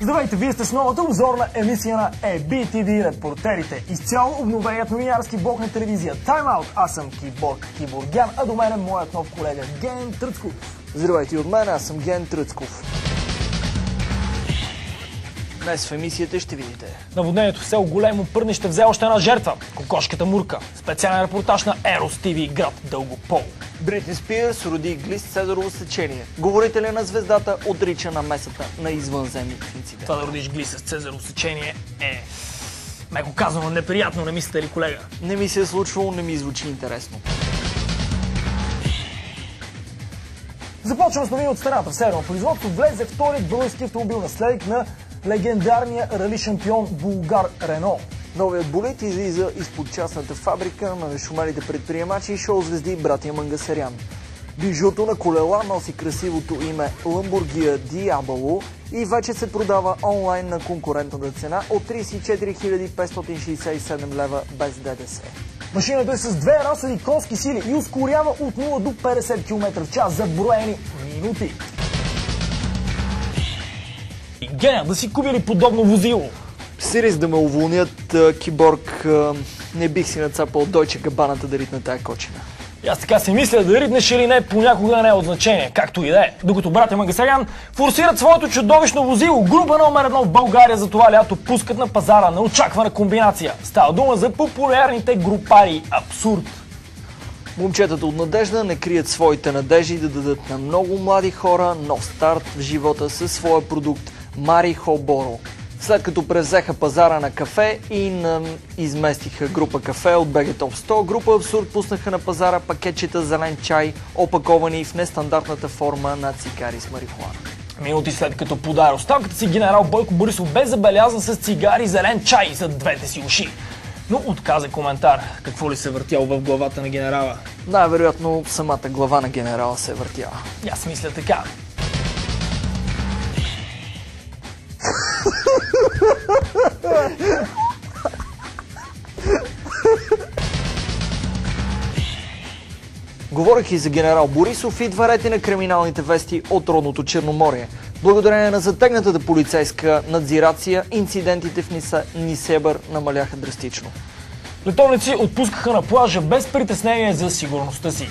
Здравейте, вие сте с новата обзорна емисия на EBTV Репортерите. Изцяло обновеният новинарски блок на телевизия Time Out. Аз съм Киборг Киборгян, а до мен е моят нов колега Ген Тръцков. Здравейте от мен, аз съм Ген Тръцков. Днес в емисията ще видите: наводнението в село Големо Пърнище взе още една жертва – кокошката Мурка. Специален репортаж на Ерос ТВ, град Дългопол. Бритни Спирс роди глист цезарово сечение. Говорителя на звездата отрича намесата на извънземни инциденти. Това да родиш глист с цезарово сечение е, меко казано, неприятно, не мислите ли, колега? Не ми се е случвало, не ми звучи интересно. Започваме с новини от страната. В северно производство влезе вторият български автомобил наследник на легендарния рали шампион Булгар Рено. Новият болид излиза изпод частната фабрика на нашумелите предприемачи и шоу-звезди братя Мангасарян. Бижуто на колела носи красивото име Lamborghini Diablo и вече се продава онлайн на конкурентната цена от 34 567 лева без ДДС. Машината е с две разходи конски сили и ускорява от 0 до 50 км в час за броени минути. Геня, да си купили подобно возило? С риск да ме уволнят, Киборг, не бих си нацапал Дойче Габаната да ритна тая кочина. И аз така си мисля, да ритнеш или не, понякога не е от значение, както и да е. Докато братя Мангасарян форсират своето чудовищно возило, група номер 1 в България за това лято пускат на пазара на очаквана комбинация. Става дума за популярните групари Абсурд. Момчетата от Надежда не крият своите надежди да дадат на много млади хора нов старт в живота със своя продукт Марихо Боро. След като превзеха пазара на кафе и изместиха група кафе от BG Top 100, група Абсурд пуснаха на пазара пакетчета зелен чай, опаковани в нестандартната форма на цигари с марихуана. Минути след като подаде оставката си, генерал Бойко Борисов бе забелязан с цигари зелен чай за двете си уши. Но отказа коментар. Какво ли се въртял в главата на генерала? Най-вероятно самата глава на генерала се въртяла. Аз мисля така. Говорейки за генерал Борисов, идва ред и на криминалните вести от родното Черноморие. Благодарение на затегнатата полицейска надзирация, инцидентите в Несебър намаляха драстично. Летовници отпускаха на плажа без притеснение за сигурността си.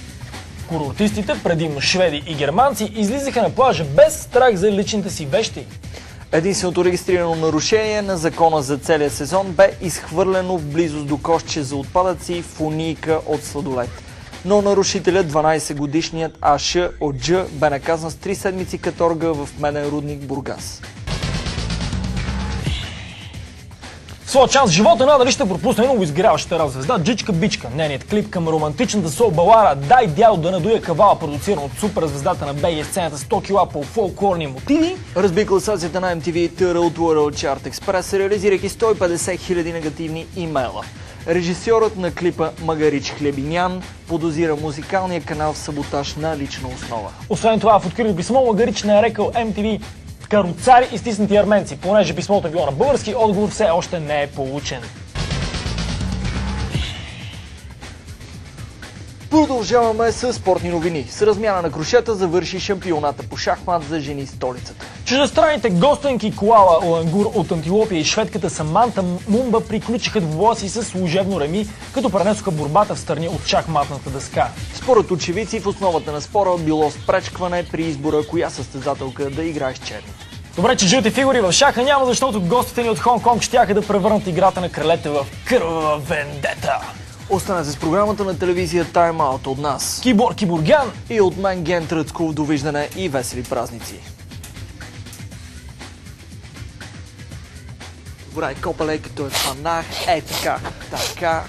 Курортистите, предимно шведи и германци, излизаха на плажа без страх за личните си вещи. Единственото регистрирано нарушение на закона за целия сезон бе изхвърлено в близост до кошче за отпадъци фунийка от сладолед. Но нарушителят, 12-годишният АШ от Дж, бе наказан с 3 седмици каторга в Меден рудник Бургас. В своя шанс живота надали ще пропусне новоизгряващата раззвезда Джичка Бичка. Нейният клип към романтичната сол балара "Дай дядо да надуя кавала", продуциран от суперзвездата на БГ сцената 100 кила по фолклорни мотиви, разби класацията на MTV World Chart Express, реализирайки 150 000 негативни имейла. Режисьорът на клипа Магарич Хлебинян подозира музикалния канал в саботаж на лична основа. Освен това, в открито писмо Магарич нарекал MTV "каруцари и стиснати арменци", понеже писмото е било на български, отговор все още не е получен. Продължаваме с спортни новини. С размяна на крушета завърши шампионата по шахмат за жени в столицата. Чуждестранните гостенки Коала Олангур от Антилопия и шведката Саманта Мумба приключиха двубоя си с служебно реми, като пренесоха борбата в страни от шахматната дъска. Според очевидци в основата на спора било спречкване при избора коя състезателка да играе с черни. Добре, че жълти фигури в шаха няма, защото гостите ни от Хонг-Конг щяха да превърнат играта на кралете в кървава вендета. Останете с програмата на телевизия Time Out от нас, Киборг Киборгян, и от мен Ген Тръцков. Довиждане и весели празници! Добре, копалей като е фанах, така.